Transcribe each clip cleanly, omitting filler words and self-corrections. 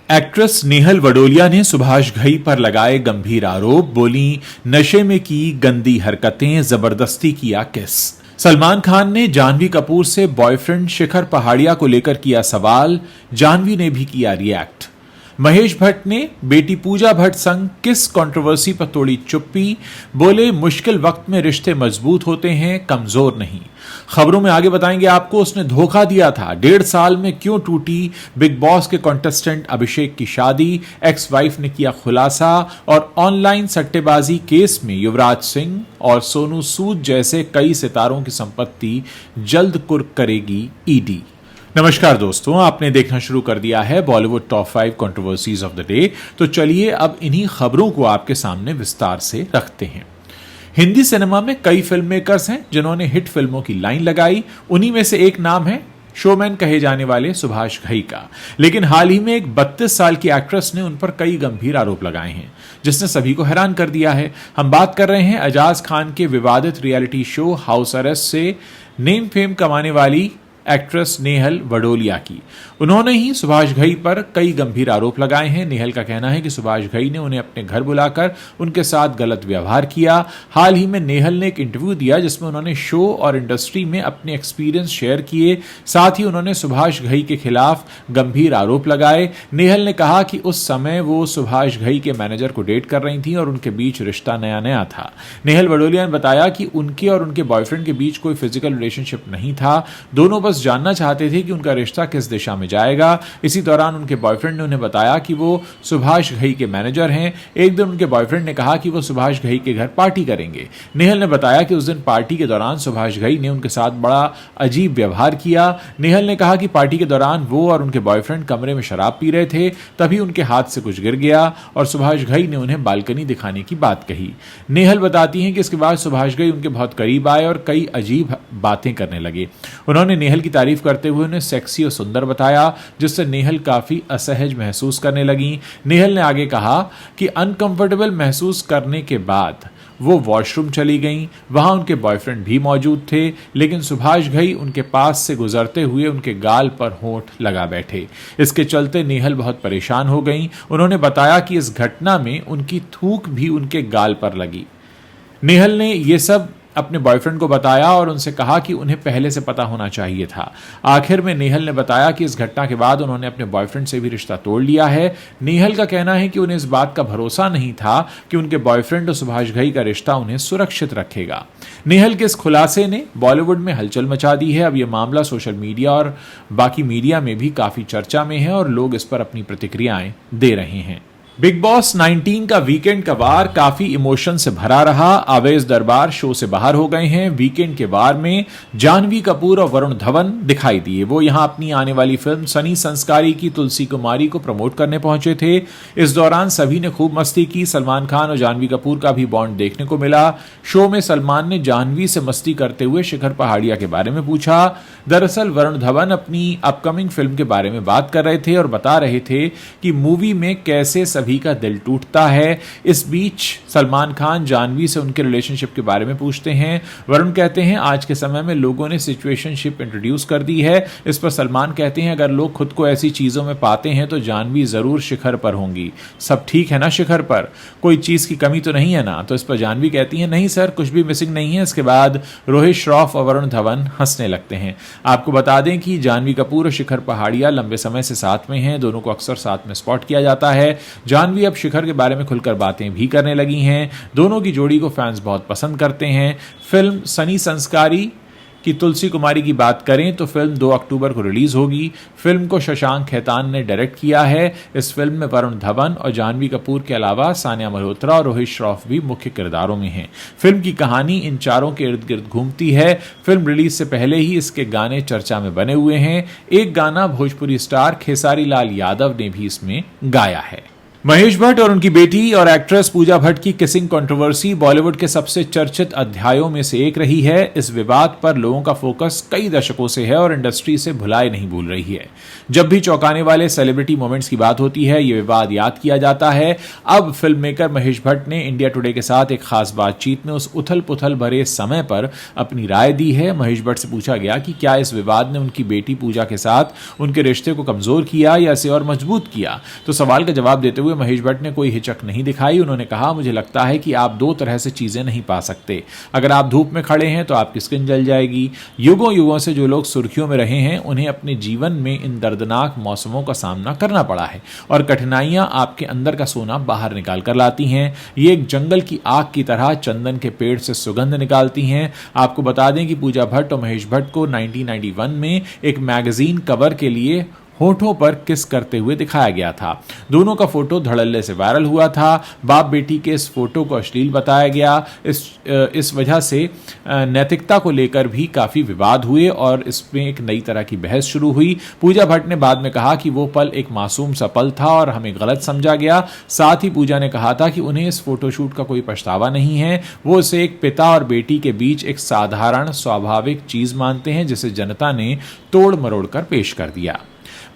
Actress Nehal वडोलिया ने सुभाष घई पर लगाए गंभीर आरोप। बोली, नशे में की गंदी हरकतें, जबरदस्ती किया किस। सलमान खान ने जाह्नवी कपूर से बॉयफ्रेंड शिखर पहाड़िया को लेकर किया सवाल। जाह्नवी ने भी किया रिएक्ट। महेश भट्ट ने बेटी पूजा भट्ट संग किस कंट्रोवर्सी पर तोड़ी चुप्पी। बोले, मुश्किल वक्त में रिश्ते मजबूत होते हैं, कमजोर नहीं। खबरों में आगे बताएंगे आपको उसने धोखा दिया था, 1.5 साल में क्यों टूटी बिग बॉस के कंटेस्टेंट अभिषेक की शादी, एक्स वाइफ ने किया खुलासा। और ऑनलाइन सट्टेबाजी केस में युवराज सिंह और सोनू सूद जैसे कई सितारों की संपत्ति जल्द कुर्क करेगी ईडी। नमस्कार दोस्तों, आपने देखना शुरू कर दिया है Bollywood top 5 controversies of the day. तो चलिए अब इन्हीं खबरों को आपके सामने विस्तार से रखते हैं। हिंदी सिनेमा में कई फिल्म मेकर्स हैं जिन्होंने हिट फिल्मों की लाइन लगाई। उन्हीं में से एक नाम है शोमैन कहे जाने वाले सुभाष घई का। लेकिन हाल ही में एक 32 साल की एक्ट्रेस ने उन पर कई गंभीर आरोप लगाए हैं जिसने सभी को हैरान कर दिया है। हम बात कर रहे हैं एजाज खान के विवादित रियलिटी शो हाउस अरेस्ट से नेम फेम कमाने वाली एक्ट्रेस नेहल वडोलिया की। उन्होंने ही सुभाष घई पर कई गंभीर आरोप लगाए हैं। नेहल का कहना है कि सुभाष घई ने उन्हें अपने घर बुलाकर उनके साथ गलत व्यवहार किया। हाल ही में नेहल ने एक इंटरव्यू दिया जिसमें उन्होंने शो और इंडस्ट्री में अपने एक्सपीरियंस शेयर किए। साथ ही उन्होंने सुभाष घई के खिलाफ गंभीर आरोप लगाए। नेहल ने कहा कि उस समय वो सुभाष घई के मैनेजर को डेट कर रही थी और उनके बीच रिश्ता नया नया था। नेहल वडोलिया ने बताया कि उनके और उनके बॉयफ्रेंड के बीच कोई फिजिकल रिलेशनशिप नहीं था। दोनों बस जानना चाहते थे कि उनका रिश्ता किस दिशा में जाएगा। इसी दौरान उनके बॉयफ्रेंड ने उन्हें बताया कि वो सुभाष घई के मैनेजर हैं। एक दिन उनके बॉयफ्रेंड ने कहा कि वो सुभाष घई के घर पार्टी करेंगे। नेहल ने बताया कि उस दिन पार्टी के दौरान सुभाष घई ने उनके साथ बड़ा अजीब व्यवहार किया। नेहल ने कहा कि पार्टी के दौरान वो और उनके बॉयफ्रेंड कमरे में शराब पी रहे थे, तभी उनके हाथ से कुछ गिर गया और सुभाष घई ने उन्हें बालकनी दिखाने की बात कही। नेहल बताती हैं कि इसके बाद सुभाष घई उनके बहुत करीब आए और कई अजीब बातें करने लगे। उन्होंने नेहल की तारीफ करते हुए उन्हें सेक्सी और सुंदर बताया, जिससे नेहल काफी असहज महसूस करने लगी। नेहल ने आगे कहा कि अनकंफर्टेबल महसूस करने के बाद वो वॉशरूम चली गईं। वहां उनके बॉयफ्रेंड भी मौजूद थे, लेकिन सुभाष घई उनके पास से गुजरते हुए उनके गाल पर होंठ लगा बैठे। इसके चलते नेहल बहुत परेशान हो गईं। उन्होंने बताया कि इस घटना में उनकी थूक भी उनके गाल पर लगी। नेहल ने यह सब अपने बॉयफ्रेंड को बताया और उनसे कहा कि उन्हें पहले से पता होना चाहिए था। आखिर में नेहल ने बताया कि इस घटना के बाद उन्होंने अपने बॉयफ्रेंड से भी रिश्ता तोड़ लिया है। नेहल का कहना है कि उन्हें इस बात का भरोसा नहीं था कि उनके बॉयफ्रेंड और सुभाष घई का रिश्ता उन्हें सुरक्षित रखेगा। नेहल के इस खुलासे ने बॉलीवुड में हलचल मचा दी है। अब यह मामला सोशल मीडिया और बाकी मीडिया में भी काफी चर्चा में है और लोग इस पर अपनी प्रतिक्रियाएं दे रहे हैं। बिग बॉस 19 का वीकेंड का वार काफी इमोशन से भरा रहा। आवेश दरबार शो से बाहर हो गए हैं। वीकेंड के वार में जाह्नवी कपूर और वरुण धवन दिखाई दिए। वो यहां अपनी आने वाली फिल्म सनी संस्कारी की तुलसी कुमारी को प्रमोट करने पहुंचे थे। इस दौरान सभी ने खूब मस्ती की। सलमान खान और जाह्नवी कपूर का भी बॉन्ड देखने को मिला। शो में सलमान ने जाह्नवी से मस्ती करते हुए शिखर पहाड़िया के बारे में पूछा। दरअसल वरुण धवन अपनी अपकमिंग फिल्म के बारे में बात कर रहे थे और बता रहे थे कि मूवी में कैसे सभी का दिल टूटता है। इस बीच सलमान खान जाह्नवी से उनके रिलेशनशिप के बारे में पूछते हैं। वरुण कहते हैं, आज के समय में लोगों ने सिचुएशनशिप इंट्रोड्यूस कर दी है। इस पर सलमान कहते हैं, अगर लोग खुद को ऐसी चीजों में पाते हैं तो जाह्नवी जरूर शिखर पर होंगी। सब ठीक है ना शिखर पर, कोई चीज की कमी तो नहीं है ना। तो इस पर जाह्नवी कहती है, नहीं सर, कुछ भी मिसिंग नहीं है। इसके बाद रोहित श्रॉफ और वरुण धवन हंसने लगते हैं। आपको बता दें कि जाह्नवी कपूर और शिखर पहाड़िया लंबे समय से साथ में हैं। दोनों को अक्सर साथ में स्पॉट किया जाता है। जाह्नवी अब शिखर के बारे में खुलकर बातें भी करने लगी हैं। दोनों की जोड़ी को फैंस बहुत पसंद करते हैं। फिल्म सनी संस्कारी की तुलसी कुमारी की बात करें तो फिल्म 2 अक्टूबर को रिलीज होगी। फिल्म को शशांक खेतान ने डायरेक्ट किया है। इस फिल्म में वरुण धवन और जाह्नवी कपूर के अलावा सानिया मल्होत्रा और रोहित श्रॉफ भी मुख्य किरदारों में हैं। फिल्म की कहानी इन चारों के इर्द गिर्द घूमती है। फिल्म रिलीज से पहले ही इसके गाने चर्चा में बने हुए हैं। एक गाना भोजपुरी स्टार खेसारी लाल यादव ने भी इसमें गाया है। महेश भट्ट और उनकी बेटी और एक्ट्रेस पूजा भट्ट की किसिंग कंट्रोवर्सी बॉलीवुड के सबसे चर्चित अध्यायों में से एक रही है। इस विवाद पर लोगों का फोकस कई दशकों से है और इंडस्ट्री से भुलाए नहीं भूल रही है। जब भी चौंकाने वाले सेलिब्रिटी मोमेंट्स की बात होती है, ये विवाद याद किया जाता है। अब फिल्म मेकर महेश भट्ट ने इंडिया टुडे के साथ एक खास बातचीत में उस उथल पुथल भरे समय पर अपनी राय दी है। महेश भट्ट से पूछा गया कि क्या इस विवाद ने उनकी बेटी पूजा के साथ उनके रिश्ते को कमजोर किया या इसे और मजबूत किया, तो सवाल का जवाब देते हुए महेश भट्ट ने कोई हिचक नहीं दिखाई। उन्होंने कहा, मुझे लगता है कि आप दो तरह से चीजें नहीं पा सकते। अगर आप धूप में खड़े हैं तो आपकी स्किन जल जाएगी। युगों युगों से जो लोग सुर्खियों में रहे हैं, उन्हें अपने जीवन में इन दर्दनाक मौसमों का सामना करना पड़ा है और कठिनाइयां आपके अंदर का सोना बाहर निकाल कर लाती हैं। ये एक जंगल की आग की तरह चंदन के पेड़ से सुगंध निकालती हैं। आपको बता दें कि पूजा भट्ट और महेश भट्ट को 1991 में एक मैगजीन कवर के लिए होठों पर किस करते हुए दिखाया गया था। दोनों का फोटो धड़ल्ले से वायरल हुआ था। बाप बेटी के इस फोटो को अश्लील बताया गया। इस वजह से नैतिकता को लेकर भी काफी विवाद हुए और इसमें एक नई तरह की बहस शुरू हुई। पूजा भट्ट ने बाद में कहा कि वो पल एक मासूम सा पल था और हमें गलत समझा गया। साथ ही पूजा ने कहा था कि उन्हें इस फोटोशूट का कोई पछतावा नहीं है। वो इसे एक पिता और बेटी के बीच एक साधारण स्वाभाविक चीज मानते हैं, जिसे जनता ने तोड़ मरोड़ कर पेश कर दिया।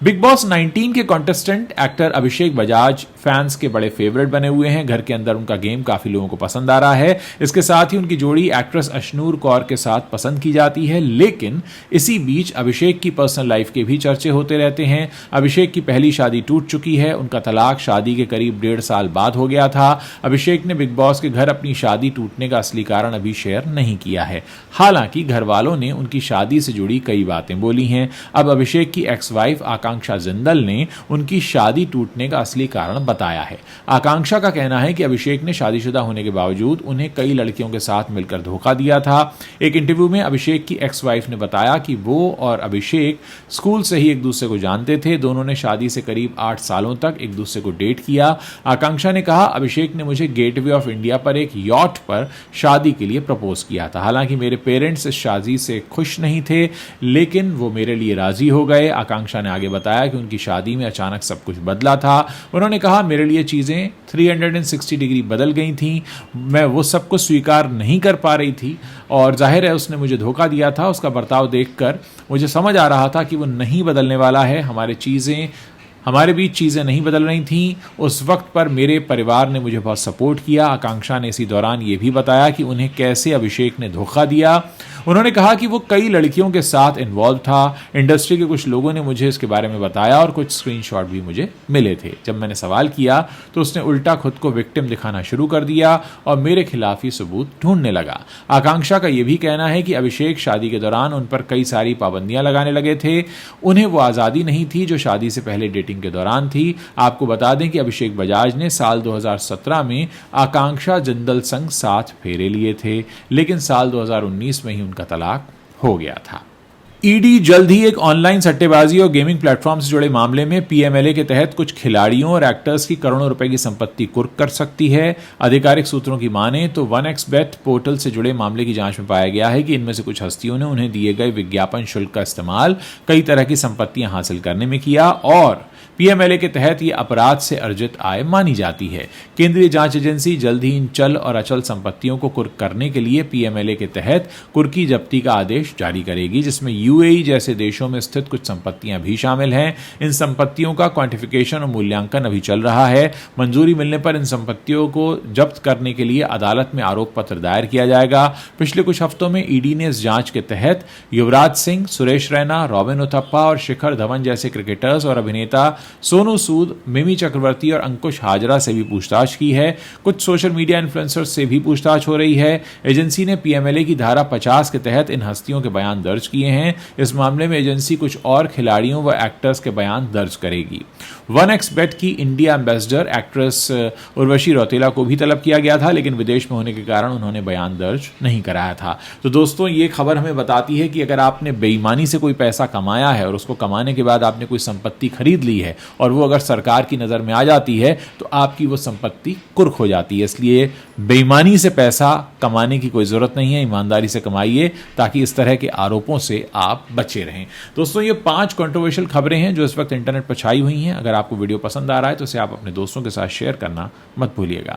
बिग बॉस 19 के कॉन्टेस्टेंट एक्टर अभिषेक बजाज फैंस के बड़े फेवरेट बने हुए हैं। घर के अंदर उनका गेम काफी लोगों को पसंद आ रहा है। इसके साथ ही उनकी जोड़ी एक्ट्रेस अशनूर कौर के साथ पसंद की जाती है। लेकिन इसी बीच अभिषेक की पर्सनल लाइफ के भी चर्चे होते रहते हैं। अभिषेक की पहली शादी टूट चुकी है। उनका तलाक शादी के करीब 1.5 साल बाद हो गया था। अभिषेक ने बिग बॉस के घर अपनी शादी टूटने का असली कारण अभी शेयर नहीं किया है। हालांकि घर वालों ने उनकी शादी से जुड़ी कई बातें बोली हैं। अब अभिषेक की एक्स वाइफ आकांक्षा जिंदल ने उनकी शादी टूटने का असली कारण बताया है। आकांक्षा का कहना है कि अभिषेक ने शादीशुदा होने के बावजूद उन्हें कई लड़कियों के साथ मिलकर धोखा दिया था। एक इंटरव्यू में अभिषेक की एक्स वाइफ ने बताया कि वो और अभिषेक स्कूल से ही एक दूसरे को जानते थे। दोनों ने शादी से करीब 8 सालों तक एक दूसरे को डेट किया। आकांक्षा ने कहा, अभिषेक ने मुझे गेटवे ऑफ इंडिया पर एक यॉट पर शादी के लिए प्रपोज किया था। हालांकि मेरे पेरेंट्स इस शादी से खुश नहीं थे, लेकिन वो मेरे लिए राजी हो गए। आकांक्षा ने आगे बताया कि उनकी शादी में अचानक सब कुछ बदला था। उन्होंने कहा, मेरे लिए चीजें 360 डिग्री बदल गई थी। मैं वो सब कुछ स्वीकार नहीं कर पा रही थी और जाहिर है उसने मुझे धोखा दिया था। उसका बर्ताव देखकर मुझे समझ आ रहा था कि वो नहीं बदलने वाला है। हमारे बीच चीजें नहीं बदल रही थीं। उस वक्त पर मेरे परिवार ने मुझे बहुत सपोर्ट किया। आकांक्षा ने इसी दौरान ये भी बताया कि उन्हें कैसे अभिषेक ने धोखा दिया। उन्होंने कहा कि वो कई लड़कियों के साथ इन्वॉल्व था। इंडस्ट्री के कुछ लोगों ने मुझे इसके बारे में बताया और कुछ स्क्रीनशॉट भी मुझे मिले थे। जब मैंने सवाल किया तो उसने उल्टा खुद को विक्टिम दिखाना शुरू कर दिया और मेरे खिलाफ ही सबूत ढूंढने लगा। आकांक्षा का यह भी कहना है कि अभिषेक शादी के दौरान उन पर कई सारी पाबंदियां लगाने लगे थे। उन्हें वो आज़ादी नहीं थी जो शादी से पहले डेटिंग के दौरान थी। आपको बता दें कि अभिषेक बजाज ने साल 2017 में आकांक्षा जिंदल संग 7 फेरे लिए थे, लेकिन साल 2019 में ही का तलाक हो गया था। ईडी जल्द ही एक ऑनलाइन सट्टेबाजी और गेमिंग प्लेटफॉर्म से जुड़े मामले में पीएमएलए के तहत कुछ खिलाड़ियों और एक्टर्स की करोड़ों रुपए की संपत्ति कुर्क कर सकती है। आधिकारिक सूत्रों की माने तो 1xBet पोर्टल से जुड़े मामले की जांच में पाया गया है कि इनमें से कुछ हस्तियों ने उन्हें दिए गए विज्ञापन शुल्क का इस्तेमाल कई तरह की संपत्तियां हासिल करने में किया और पीएमएलए के तहत ये अपराध से अर्जित आय मानी जाती है। केंद्रीय जांच एजेंसी जल्द ही इन चल और अचल संपत्तियों को कुर्क करने के लिए पीएमएलए के तहत कुर्की जब्ती का आदेश जारी करेगी, जिसमें यूएई जैसे देशों में स्थित कुछ संपत्तियां भी शामिल हैं। इन संपत्तियों का क्वांटिफिकेशन और मूल्यांकन अभी चल रहा है। मंजूरी मिलने पर इन संपत्तियों को जब्त करने के लिए अदालत में आरोप पत्र दायर किया जाएगा। पिछले कुछ हफ्तों में ईडी ने इस जांच के तहत युवराज सिंह, सुरेश रैना, रॉबिन उथप्पा और शिखर धवन जैसे क्रिकेटर्स और अभिनेता सोनू सूद, मिमी चक्रवर्ती और अंकुश हाजरा से भी पूछताछ की है। कुछ सोशल मीडिया इन्फ्लुएंसर्स से भी पूछताछ हो रही है। एजेंसी ने पीएमएलए की धारा 50 के तहत इन हस्तियों के बयान दर्ज किए हैं। इस मामले में एजेंसी कुछ और खिलाड़ियों व एक्टर्स के बयान दर्ज करेगी। 1xBet की India ambassador actress Urvashi Rautela को भी तलब किया गया था, लेकिन विदेश में होने के कारण उन्होंने बयान दर्ज नहीं कराया था। तो दोस्तों, ये खबर हमें बताती है कि अगर आपने बेईमानी से कोई पैसा कमाया है और उसको कमाने के बाद आपने कोई संपत्ति खरीद ली है है और वो अगर सरकार की नज़र में आ जाती है तो आपकी वो संपत्ति कुर्क हो जाती है। इसलिए बेईमानी से पैसा कमाने की कोई ज़रूरत नहीं है, ईमानदारी से कमाइए ताकि इस तरह के आरोपों से आप बचे रहें। दोस्तों, ये 5 कंट्रोवर्शियल खबरें हैं जो इस वक्त इंटरनेट पर छाई हुई हैं। अगर आपको वीडियो पसंद आ रहा है तो इसे आप अपने दोस्तों के साथ शेयर करना मत भूलिएगा।